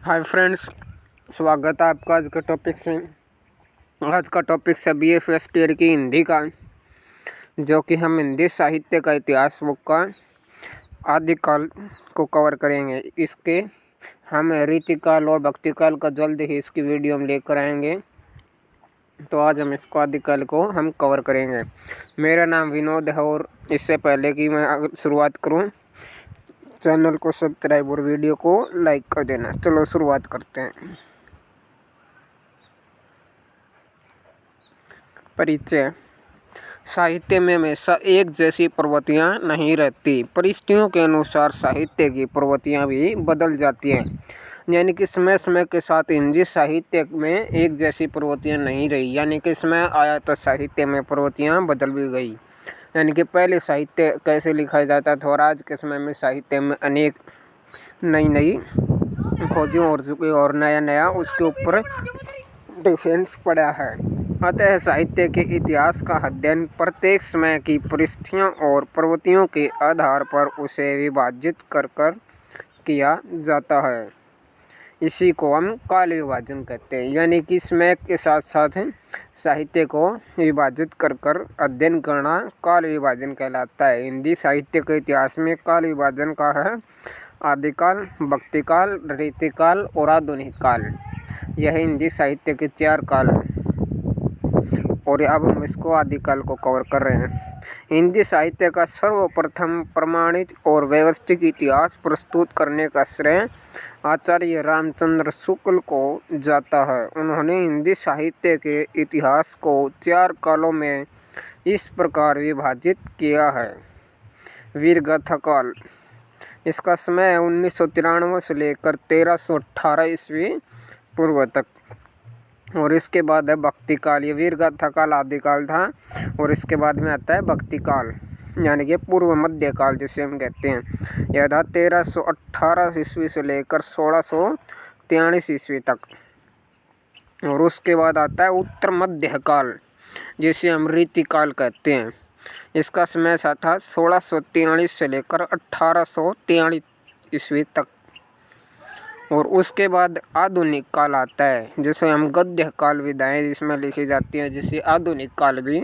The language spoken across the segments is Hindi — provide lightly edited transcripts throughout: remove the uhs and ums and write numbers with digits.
हाय फ्रेंड्स, स्वागत है आपका आज के टॉपिक में। आज का टॉपिक है BA फर्स्ट ईयर की हिंदी का, जो कि हम हिंदी साहित्य का इतिहास बुक का आदिकाल को कवर करेंगे। इसके हम रीतिकाल और भक्तिकाल का जल्द ही इसकी वीडियो में लेकर आएंगे। तो आज हम इसको आदिकाल को हम कवर करेंगे। मेरा नाम विनोद है और इससे पहले कि मैं शुरुआत करूं, चैनल को सब्सक्राइब और वीडियो को लाइक कर देना। चलो शुरुआत करते हैं। परिचय। साहित्य में हमेशा एक जैसी प्रवृत्तियाँ नहीं रहती। परिस्थितियों के अनुसार साहित्य की प्रवृत्तियाँ भी बदल जाती हैं। यानी कि समय समय के साथ हिंदी साहित्य में एक जैसी प्रवृत्तियाँ नहीं रही। यानी कि समय आया तो साहित्य में प्रवृत्तियाँ बदल भी गई। यानी कि पहले साहित्य कैसे लिखा जाता था और आज के समय में साहित्य में अनेक नई खोजें हो चुकी और नया उसके ऊपर डिफेंस पड़ा है। अतः साहित्य के इतिहास का अध्ययन प्रत्येक समय की परिस्थितियों और प्रवृत्तियों के आधार पर उसे विभाजित कर किया जाता है। इसी को हम काल विभाजन कहते हैं। यानी कि समय के साथ साथ साहित्य को विभाजित कर अध्ययन करना काल विभाजन कहलाता है। हिंदी साहित्य के इतिहास में काल विभाजन का है आदिकाल, भक्तिकाल, रीतिकाल और आधुनिक काल। यह हिंदी साहित्य के 4 काल हैं और अब हम इसको आदिकाल को कवर कर रहे हैं। हिंदी साहित्य का सर्वप्रथम प्रमाणित और व्यवस्थित इतिहास प्रस्तुत करने का श्रेय आचार्य रामचंद्र शुक्ल को जाता है। उन्होंने हिंदी साहित्य के इतिहास को 4 कालों में इस प्रकार विभाजित किया है। वीरगाथा काल, इसका समय 1993 से लेकर 1318 ईस्वी पूर्व तक। और इसके बाद है भक्तिकाल। ये वीरगाथा काल आदिकाल था और इसके बाद में आता है भक्तिकाल, यानी कि पूर्व मध्य काल जिसे हम कहते हैं। यह था 1318 ईस्वी से लेकर 1643 ईस्वी तक। और उसके बाद आता है उत्तर मध्य काल, जिसे हम रीतिकाल कहते हैं। इसका समय था 1643 से लेकर 1843 ईस्वी तक। और उसके बाद आधुनिक काल आता है, जिसे हम गद्य काल विधाएं जिसमें लिखी जाती हैं, जिसे आधुनिक काल भी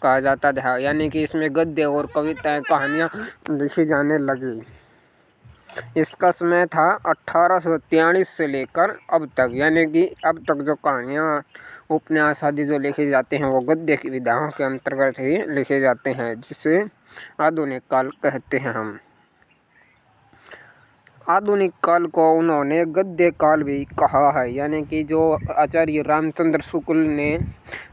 कहा जाता था। यानी कि इसमें गद्य और कविताएं, कहानियाँ लिखी जाने लगी। इसका समय था 1843 से लेकर अब तक। यानी कि अब तक जो कहानियाँ, उपन्यास आदि जो लिखे जाते हैं वो गद्य की विधाओं के अंतर्गत ही लिखे जाते हैं, जिसे आधुनिक काल कहते हैं हम। आधुनिक काल को उन्होंने गद्य काल भी कहा है। यानी कि जो आचार्य रामचंद्र शुक्ल ने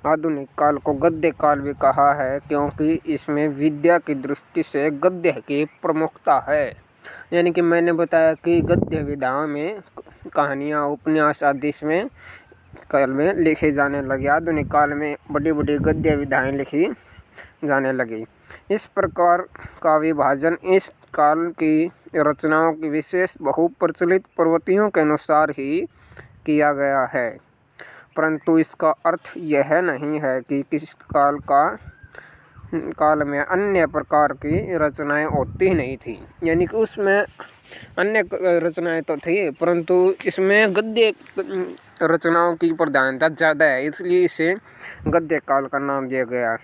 आधुनिक काल को गद्य काल भी कहा है, क्योंकि इसमें विद्या की दृष्टि से गद्य की प्रमुखता है। यानी कि मैंने बताया कि गद्य विधाओं में कहानियाँ, उपन्यास आदि इसमें काल में लिखे जाने लगे। आधुनिक काल में बड़ी बड़ी गद्य विधाएँ लिखी जाने लगी। इस प्रकार का विभाजन इस काल की रचनाओं की विशेष बहुप्रचलित प्रवृत्तियों के अनुसार ही किया गया है, परंतु इसका अर्थ यह नहीं है कि किस काल में अन्य प्रकार की रचनाएं होती नहीं थी। यानी कि उसमें अन्य रचनाएं तो थी, परंतु इसमें गद्य रचनाओं की प्रधानता ज़्यादा है, इसलिए इसे गद्य काल का नाम दिया गया।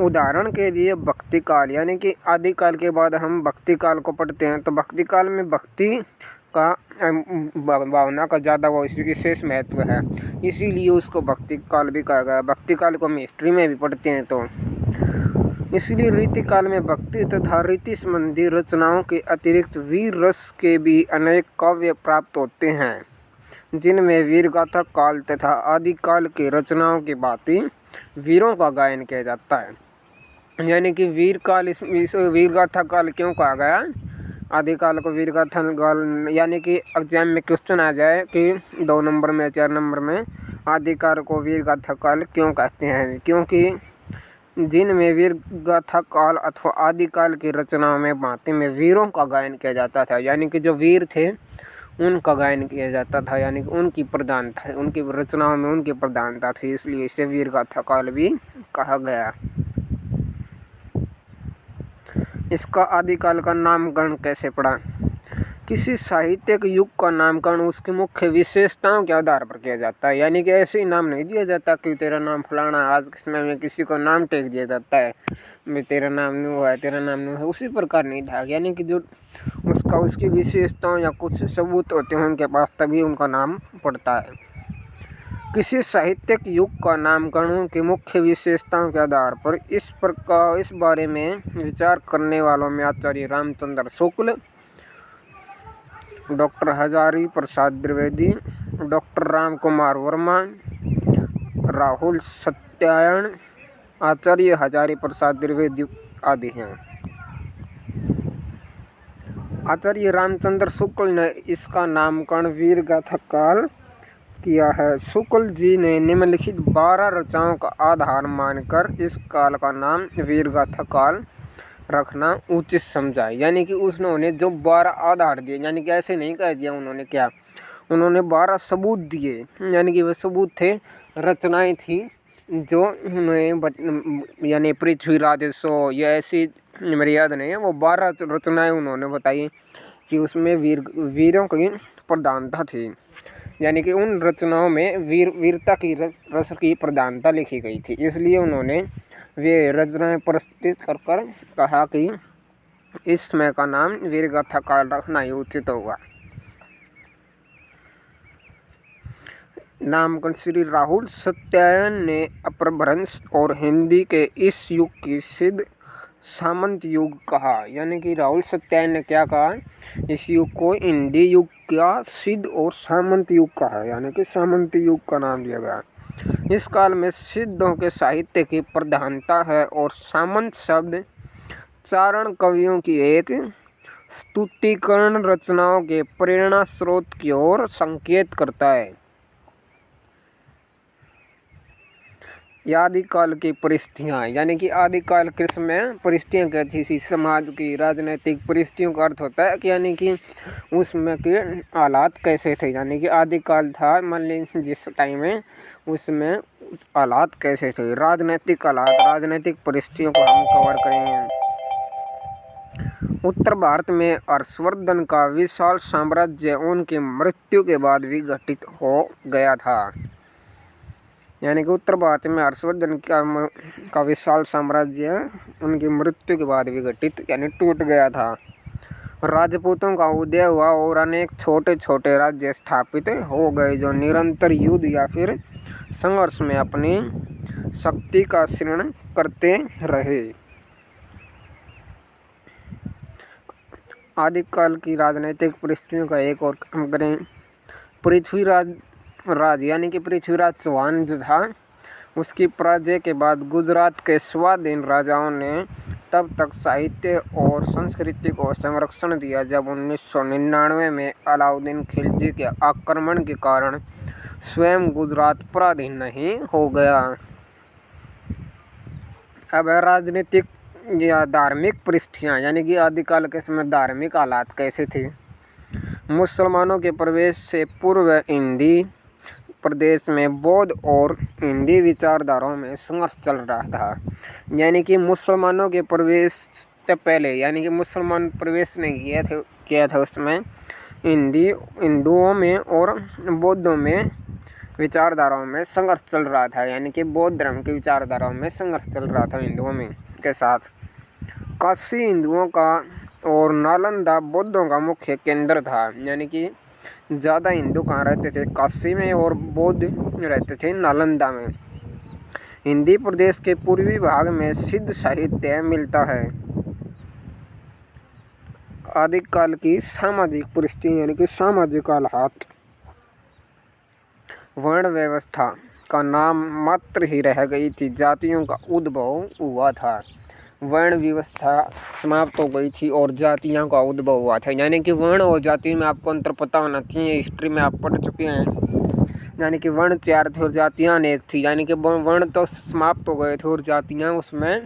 उदाहरण के लिए भक्तिकाल, यानी कि आदिकाल के बाद हम भक्तिकाल को पढ़ते हैं, तो भक्तिकाल में भक्ति का भावना का ज़्यादा वो विशेष महत्व है, इसीलिए उसको भक्तिकाल भी कहा गया। भक्तिकाल को हम हिस्ट्री में भी पढ़ते हैं, तो इसलिए रीतिकाल में भक्ति तथा रीति संबंधी रचनाओं के अतिरिक्त वीर रस के भी अनेक काव्य प्राप्त होते हैं, जिनमें वीरगाथा काल तथा आदिकाल की रचनाओं की भांति वीरों का गायन किया जाता है। यानी कि वीरकाल, इस वीरगाथा काल क्यों कहा गया आदिकाल को वीरगाथा काल? यानी कि एग्जाम में क्वेश्चन आ जाए कि 2 नंबर में 4 नंबर में आदिकाल को वीरगाथा काल क्यों कहते हैं, क्योंकि जिनमें वीरगाथा काल अथवा आदिकाल की रचनाओं में भांति में वीरों का गायन किया जाता था। यानी कि जो वीर थे उनका गायन किया जाता था, यानी कि उनकी प्रधानता, उनकी रचनाओं में उनकी प्रधानता थी, इसलिए इसे वीरगाथा काल भी कहा गया। इसका आदिकाल का नामकरण कैसे पड़ा? किसी साहित्यिक युग का नामकरण उसकी मुख्य विशेषताओं के आधार पर किया जाता है। यानी कि ऐसे ही नाम नहीं दिया जाता कि तेरा नाम फलाना। आज के समय में किसी को नाम टेक दिया जाता है, मैं तेरा नाम न्यू है, तेरा नाम न्यू है, उसी प्रकार नहीं था। यानी कि जो उसकी विशेषताओं या कुछ सबूत होते हैं उनके पास, तभी उनका नाम पड़ता है। किसी साहित्यिक युग का नामकरण की मुख्य विशेषताओं के आधार पर इस बारे में विचार करने वालों में आचार्य रामचंद्र शुक्ल, डॉक्टर हजारी प्रसाद द्विवेदी, डॉक्टर राम कुमार वर्मा, राहुल सत्यायन, आचार्य हजारी प्रसाद द्विवेदी आदि हैं। आचार्य रामचंद्र शुक्ल ने इसका नामकरण वीर गाथा काल किया है। शुक्ल जी ने निम्नलिखित 12 रचनाओं का आधार मानकर इस काल का नाम वीर गाथा काल रखना उचित समझा। यानी कि उन्होंने जो 12 आधार दिए, यानी कि ऐसे नहीं कह दिया उन्होंने, क्या उन्होंने 12 सबूत दिए। यानी कि वे सबूत थे, रचनाएं थी जो उन्होंने, यानी पृथ्वीराज सो या ऐसी मेरी याद नहीं है, वो 12 रचनाएं उन्होंने बताई कि उसमें वीरों की प्रधानता थी। यानी कि उन रचनाओं में वीरता की रस की प्रधानता लिखी गई थी। इसलिए उन्होंने वे रचनाएं प्रस्तुत कर कहा कि इस समय का नाम वीर गाथा काल रखना ही उचित होगा। नामकरण श्री राहुल सत्यायन ने अपभ्रंश और हिंदी के इस युग की सिद्ध सामंत युग कहा। यानी कि राहुल सत्यायन ने क्या कहा, इस युग को हिंदी युग का सिद्ध और सामंत युग कहा। यानी कि सामंत युग का नाम दिया गया। इस काल में सिद्धों के साहित्य की प्रधानता है और सामंत शब्द चारण कवियों की एक स्तुतिकरण रचनाओं के प्रेरणा स्रोत की ओर संकेत करता है। आदिकाल की परिस्थितियाँ, यानी कि आदिकाल के समय परिस्थितियाँ क्या थी, समाज की राजनीतिक परिस्थितियों का अर्थ होता है कि यानी कि उसमें के हालात कैसे थे। यानी कि आदिकाल था, मान लीजिए जिस टाइम में, उसमें हालात कैसे थे, राजनीतिक हालात, राजनीतिक परिस्थितियों को हम कवर करेंगे। उत्तर भारत में हर्षवर्धन का विशाल साम्राज्य उनकी मृत्यु के बाद विघटित हो गया था। यानी कि उत्तर भारत में हर्षवर्धन का विशाल साम्राज्य उनकी मृत्यु के बाद विघटित यानी टूट गया था। राजपूतों का उदय हुआ और अनेक छोटे छोटे राज्य स्थापित हो गए जो निरंतर युद्ध या फिर संघर्ष में अपनी शक्ति का क्षीण करते रहे। आदिकाल की राजनीतिक परिस्थितियों का एक और काम करें। पृथ्वीराज यानी कि पृथ्वीराज चौहान जो था, उसकी पराजय के बाद गुजरात के स्वाधीन राजाओं ने तब तक साहित्य और संस्कृति को संरक्षण दिया जब 1999 में अलाउद्दीन खिलजी के आक्रमण के कारण स्वयं गुजरात पराधीन नहीं हो गया। अब राजनीतिक या धार्मिक परिस्थितियाँ, यानी कि आदिकाल के समय धार्मिक हालात कैसे थे। मुसलमानों के प्रवेश से पूर्व हिंदी प्रदेश में बौद्ध और हिंदी विचारधाराओं में संघर्ष चल रहा था। यानी कि मुसलमानों के प्रवेश से पहले, यानी कि मुसलमान प्रवेश नहीं किया था उसमें हिंदुओं में और बौद्धों में विचारधाराओं में संघर्ष चल रहा था। यानी कि बौद्ध धर्म की विचारधाराओं में संघर्ष चल रहा था हिंदुओं में के साथ। काशी हिंदुओं का और नालंदा बौद्धों का मुख्य केंद्र था। यानी कि ज़्यादा हिंदू कहाँ रहते थे, काशी में, और बौद्ध रहते थे नालंदा में। हिंदी प्रदेश के पूर्वी भाग में सिद्ध साहित्य मिलता है। आदिकाल की सामाजिक परिस्थिति, यानी कि सामाजिक हालात। वर्ण व्यवस्था का नाम मात्र ही रह गई थी, जातियों का उद्भव हुआ था। वर्ण व्यवस्था समाप्त हो गई थी और जातियों का उद्भव हुआ था। यानी कि वर्ण और जाति में आपको अंतर पता होना चाहिए, हिस्ट्री में आप पढ़ चुके हैं। यानी कि वर्ण 4 थे और जातियाँ अनेक थी। यानी कि वर्ण तो समाप्त हो गए थे और जातियाँ, उसमें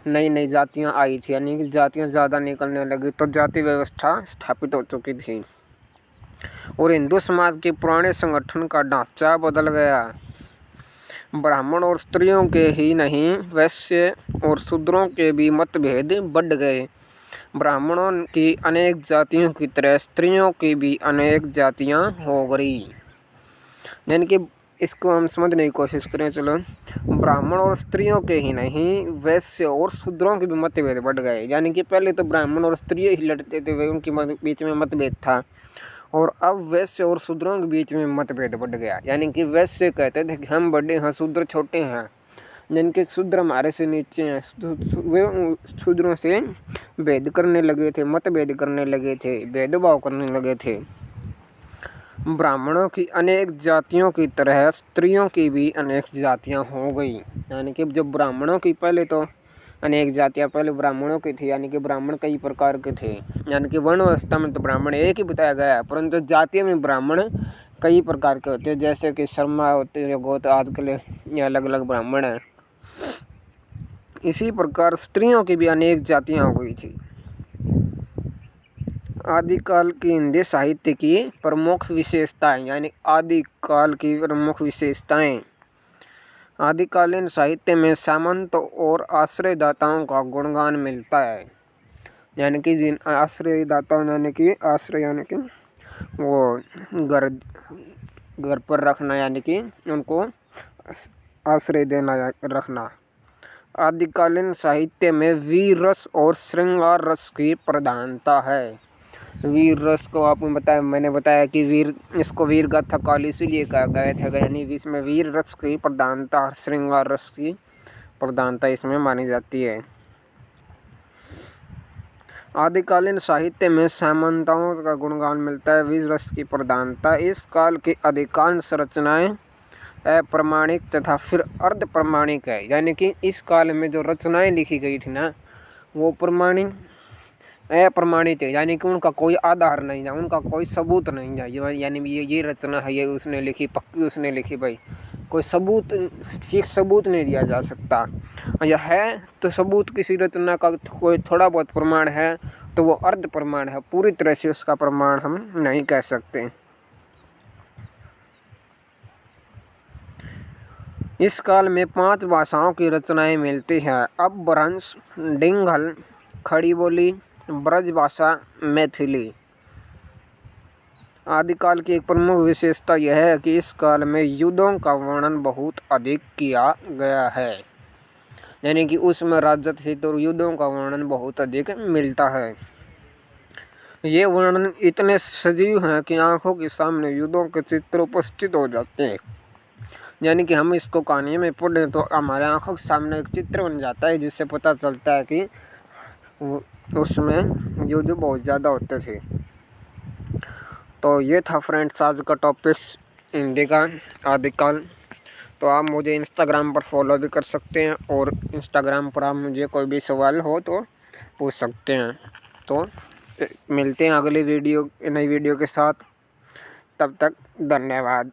नई नई जातियाँ आई थी। यानी कि जातियाँ ज़्यादा निकलने लगी तो जाति व्यवस्था स्थापित हो चुकी थी और हिंदू समाज के पुराने संगठन का ढांचा बदल गया। ब्राह्मण और स्त्रियों के ही नहीं, वैश्य और शूद्रों के भी मतभेद बढ़ गए। ब्राह्मणों की अनेक जातियों की तरह स्त्रियों की भी अनेक जातियां हो गई। यानी कि इसको हम समझने की कोशिश करें। चलो, ब्राह्मण और स्त्रियों के ही नहीं, वैश्य और शूद्रों के भी मतभेद बढ़ गए। यानी कि पहले तो ब्राह्मण और स्त्री ही लड़ते थे, वे उनके बीच में मतभेद था, और अब वैश्य और शूद्रों के बीच में मतभेद बढ़ गया। यानी कि वैश्य कहते थे कि हम बड़े हैं, शूद्र छोटे हैं। जिनके शूद्र हमारे से नीचे हैं, वे शूद्रों से भेद करने लगे थे, मतभेद करने लगे थे, भेदभाव करने लगे थे। ब्राह्मणों की अनेक जातियों की तरह स्त्रियों की भी अनेक जातियां हो गई। यानी कि जब ब्राह्मणों की पहले तो अनेक जातियां पहले ब्राह्मणों की थी, यानी कि ब्राह्मण कई प्रकार के थे। यानी कि वर्ण अवस्था में तो ब्राह्मण एक ही बताया गया है, परंतु जातियों में ब्राह्मण कई प्रकार के होते हैं, जैसे कि शर्मा होते हैं, गोत आदि के लिए अलग अलग ब्राह्मण हैं। इसी प्रकार स्त्रियों की भी अनेक जातियां हो गई थी। आदिकाल की हिंदी साहित्य की प्रमुख विशेषताएं, यानी आदिकाल की प्रमुख विशेषताएं। आदिकालीन साहित्य में सामंत और आश्रयदाताओं का गुणगान मिलता है। यानी कि जिन आश्रयदाताओं, यानी कि आश्रय यानी कि वो घर पर रखना, यानी कि उनको आश्रय देना या रखना। आदिकालीन साहित्य में वीर रस और श्रृंगार रस की प्रधानता है। वीर रस को मैंने बताया कि इसको वीर गाथा काल इसीलिए कहा गया था, यानी इसमें वीर रस की प्रधानता, श्रृंगार रस की प्रधानता इसमें मानी जाती है। आदिकालीन साहित्य में सामंताओं का गुणगान मिलता है, वीर रस की प्रधानता। इस काल की अधिकांश रचनाएं अप्रमाणिक तथा फिर अर्ध प्रमाणिक है। यानी कि इस काल में जो रचनाएं लिखी गई थी ना, वो अप्रमाणित है, यानी कि उनका कोई आधार नहीं है, उनका कोई सबूत नहीं है। यानी ये रचना है, ये उसने लिखी, पक्की उसने लिखी, भाई कोई सबूत, फिक्स सबूत नहीं दिया जा सकता। यह है तो सबूत किसी रचना का कोई थोड़ा बहुत प्रमाण है तो वो अर्ध प्रमाण है, पूरी तरह से उसका प्रमाण हम नहीं कह सकते। इस काल में 5 भाषाओं की रचनाएं मिलती हैं: अपभ्रंश, डिंघल, खड़ी बोली, ब्रज भाषा, मैथिली। आदिकाल की एक प्रमुख विशेषता यह है कि इस काल में युद्धों का वर्णन बहुत अधिक किया गया है। यानी कि उसमें राज्य हित और युद्धों का वर्णन बहुत अधिक मिलता है। ये वर्णन इतने सजीव हैं कि आंखों के सामने युद्धों के चित्र उपस्थित हो जाते हैं। यानी कि हम इसको कहानी में पढ़ें तो हमारे आंखों के सामने एक चित्र बन जाता है, जिससे पता चलता है कि उसमें युद्ध बहुत ज़्यादा होते थे। तो ये था फ्रेंड्स आज का टॉपिक्स हिंदी का आदिकाल। तो आप मुझे इंस्टाग्राम पर फॉलो भी कर सकते हैं, और इंस्टाग्राम पर आप मुझे कोई भी सवाल हो तो पूछ सकते हैं। तो मिलते हैं अगली नई वीडियो के साथ। तब तक धन्यवाद।